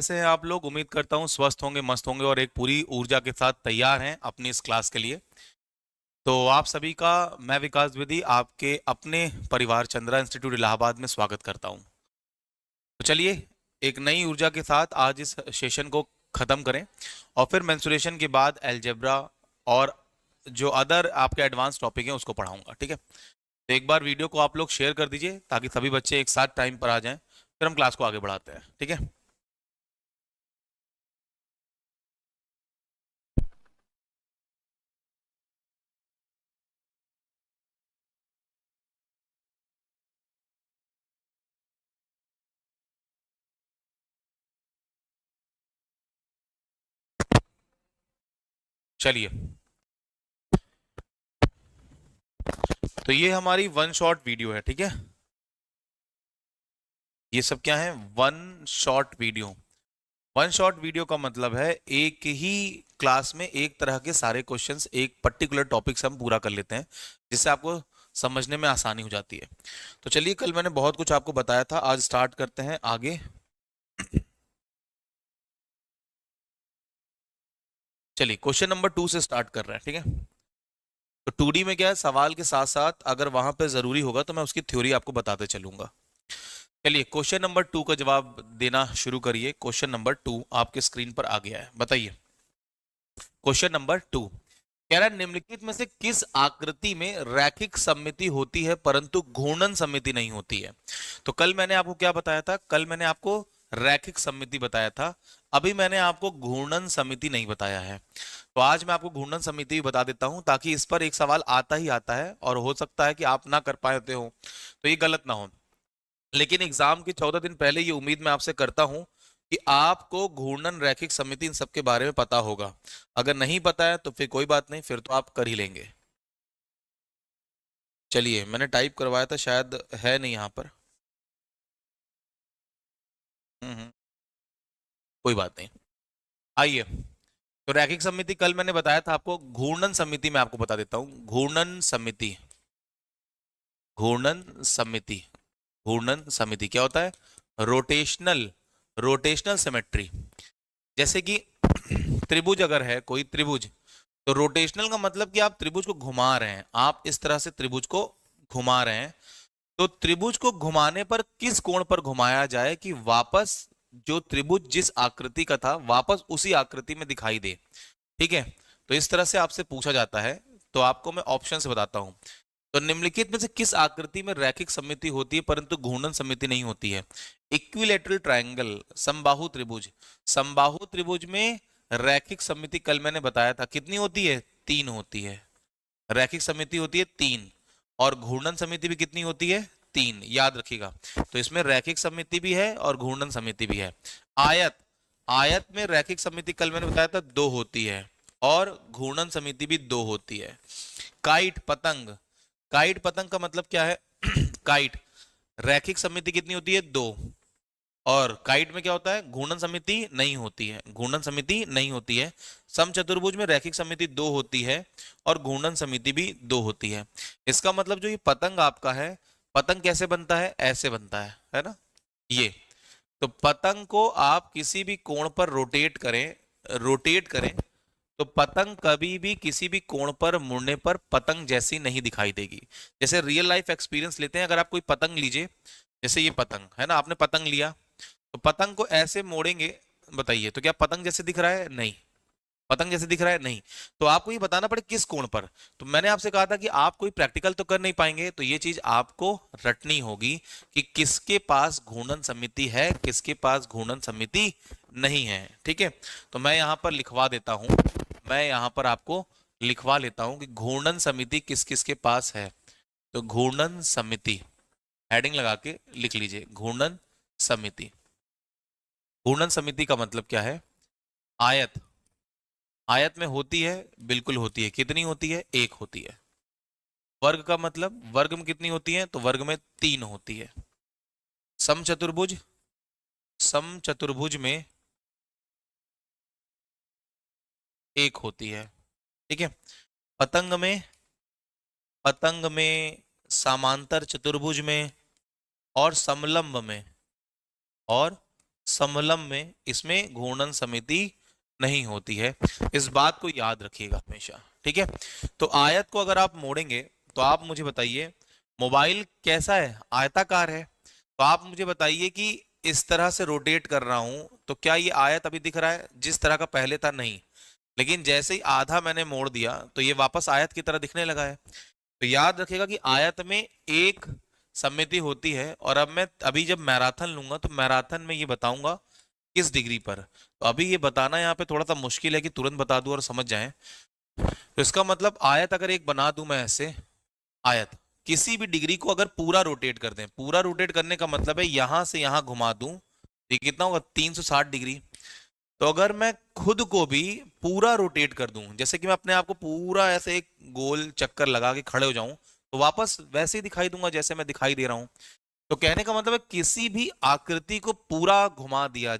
कैसे हैं आप लोग। उम्मीद करता हूँ स्वस्थ होंगे, मस्त होंगे और एक पूरी ऊर्जा के साथ तैयार हैं अपनी इस क्लास के लिए। तो आप सभी का मैं विकास द्विवेदी आपके अपने परिवार चंद्रा इंस्टीट्यूट इलाहाबाद में स्वागत करता हूँ। तो चलिए एक नई ऊर्जा के साथ आज इस सेशन को खत्म करें और फिर मेंसुरेशन के बाद अलजेब्रा और जो अदर आपके एडवांस टॉपिक हैं उसको पढ़ाऊंगा। ठीक है, तो एक बार वीडियो को आप लोग शेयर कर दीजिए ताकि सभी बच्चे एक साथ टाइम पर आ जाएं, फिर हम क्लास को आगे बढ़ाते हैं। ठीक है, चलिए। तो ये हमारी वन शॉट वीडियो है। ठीक है, ये सब क्या है? One shot video. One shot video का मतलब है एक ही क्लास में एक तरह के सारे क्वेश्चंस, एक पर्टिकुलर टॉपिक से हम पूरा कर लेते हैं, जिससे आपको समझने में आसानी हो जाती है। तो चलिए, कल मैंने बहुत कुछ आपको बताया था, आज स्टार्ट करते हैं आगे। चलिए क्वेश्चन नंबर 2 से स्टार्ट कर रहे हैं। ठीक है, तो 2D में क्या है, सवाल के साथ साथ अगर वहां पे जरूरी होगा तो मैं उसकी थ्योरी आपको बताते चलूंगा। चलिए क्वेश्चन नंबर 2 का जवाब देना शुरू करिए। क्वेश्चन नंबर 2 आपके स्क्रीन पर आ गया है, बताइए। क्वेश्चन नंबर 2 कह रहा है, निम्नलिखित में से किस आकृति में रैखिक सममिति होती है परंतु घूर्णन सममिति नहीं होती है? तो कल मैंने आपको क्या बताया था? कल मैंने आपको रैखिक सममिति बताया था, अभी मैंने आपको घूर्णन समिति नहीं बताया है। तो आज मैं आपको घूर्णन समिति भी बता देता हूं ताकि इस पर एक सवाल आता ही आता है और हो सकता है कि आप ना कर पाते हो तो ये गलत ना हो। लेकिन एग्जाम के 14 दिन पहले ये उम्मीद मैं आपसे करता हूं कि आपको घूर्णन रैखिक समिति इन सब के बारे में पता होगा। अगर नहीं पता है तो फिर कोई बात नहीं, फिर तो आप कर ही लेंगे। चलिए, मैंने टाइप करवाया था, शायद है नहीं यहाँ पर। कोई बात नहीं, आइए। तो रैखिक समिति कल मैंने बताया था आपको, घूर्णन समिति मैं आपको बता देता हूँ। घूर्णन समिति, घूर्णन समिति, घूर्णन समिति क्या होता है? Rotational, rotational symmetry. जैसे कि त्रिभुज अगर है कोई त्रिभुज, तो रोटेशनल का मतलब कि आप त्रिभुज को घुमा रहे हैं, आप इस तरह से त्रिभुज को घुमा रहे हैं। तो त्रिभुज को घुमाने पर किस कोण पर घुमाया जाए कि वापस जो त्रिभुज जिस आकृति का था वापस उसी आकृति में दिखाई दे। ठीक है, तो इस तरह से आपसे पूछा जाता है। तो आपको मैं ऑप्शन से बताता हूं। तो निम्नलिखित में से किस आकृति में रैखिक सममिति होती है परंतु घूर्णन सममिति नहीं होती है? इक्विलेटरल ट्रायंगल, समबाहु त्रिभुज। समबाहु त्रिभुज में रैखिक सममिति कल मैंने बताया था कितनी होती है? 3 होती है। रैखिक सममिति होती है 3, और घूर्णन समिति भी कितनी होती है? 3, याद रखिएगा। तो इसमें रैखिक सममिति भी है और घूर्णन समिति भी है। आयत, आयत में रैखिक सममिति कल मैंने बताया था 2 होती है और घूर्णन समिति भी 2 होती है। काइट, पतंग, काइट पतंग का मतलब क्या है? काइट, रैखिक सममिति कितनी होती है? 2, और काइट में क्या होता है? घूर्णन समिति नहीं होती है, घूर्णन समिति नहीं होती है। समचतुर्भुज में रैखिक समिति 2 होती है और घूर्णन समिति भी 2 होती है। इसका मतलब जो ये पतंग आपका है, पतंग कैसे बनता है? ऐसे बनता है ना ये। तो पतंग को आप किसी भी कोण पर रोटेट करें, रोटेट करें, तो पतंग कभी भी किसी भी कोण पर मुड़ने पर पतंग जैसी नहीं दिखाई देगी। जैसे रियल लाइफ एक्सपीरियंस लेते हैं, अगर आप कोई पतंग लीजिए, जैसे ये पतंग है ना, आपने पतंग लिया तो पतंग को ऐसे मोड़ेंगे, बताइए तो क्या पतंग जैसे दिख रहा है? नहीं। पतंग जैसे दिख रहा है? नहीं। तो आपको ये बताना पड़े किस कोण पर। तो मैंने आपसे कहा था कि आप कोई प्रैक्टिकल तो कर नहीं पाएंगे, तो ये चीज आपको रटनी होगी कि किसके पास घूर्णन समिति है, किसके पास घूर्णन समिति नहीं है। ठीक है, तो मैं यहां पर लिखवा देता हूं, मैं यहां पर आपको लिखवा लेता हूं कि घूर्णन समिति किस किस के पास है। तो घूर्णन समिति हेडिंग लगा के लिख लीजिए, घूर्णन समिति। घूर्णन समिति का मतलब क्या है? आयत, आयत में होती है, बिल्कुल होती है। कितनी होती है? 1 होती है। वर्ग का मतलब, वर्ग में कितनी होती है? तो वर्ग में 3 होती है। समचतुर्भुज, समचतुर्भुज में 1 होती है। ठीक है, पतंग में, पतंग में, समांतर चतुर्भुज में और समलंब में, और समलंब में इसमें घूर्णन समिति नहीं होती है। इस बात को याद रखिएगा हमेशा, ठीक है। तो आयत को अगर आप मोड़ेंगे तो आप मुझे बताइए मोबाइल कैसा है, आयताकार है। तो आप मुझे बताइए कि इस तरह से रोटेट कर रहा हूं तो क्या ये आयत अभी दिख रहा है जिस तरह का पहले था? नहीं। लेकिन जैसे ही आधा मैंने मोड़ दिया तो ये वापस आयत की तरह दिखने लगा है। तो याद रखिएगा कि आयत में एक सममिति होती है। और अब मैं अभी जब मैराथन लूंगा तो मैराथन में ये बताऊंगा किस डिग्री पर। तो अभी ये बताना यहाँ पे थोड़ा सा मुश्किल है कि तुरंत बता दूं और समझ जाएं। तो इसका मतलब आयत अगर एक बना दूं मैं ऐसे, आयत किसी भी डिग्री को अगर पूरा रोटेट कर दें, पूरा रोटेट करने का मतलब है यहां से यहां घुमा दूं, ये कितना होगा 360 डिग्री। तो अगर मैं खुद को भी पूरा रोटेट कर दूं, जैसे कि मैं अपने आप को पूरा ऐसे एक गोल चक्कर लगा के खड़े हो जाऊं, तो वापस वैसे ही दिखाई दूंगा जैसे मैं दिखाई दे रहा हूं। तो कहने का मतलब है किसी भी आकृति को पूरा घुमा दिया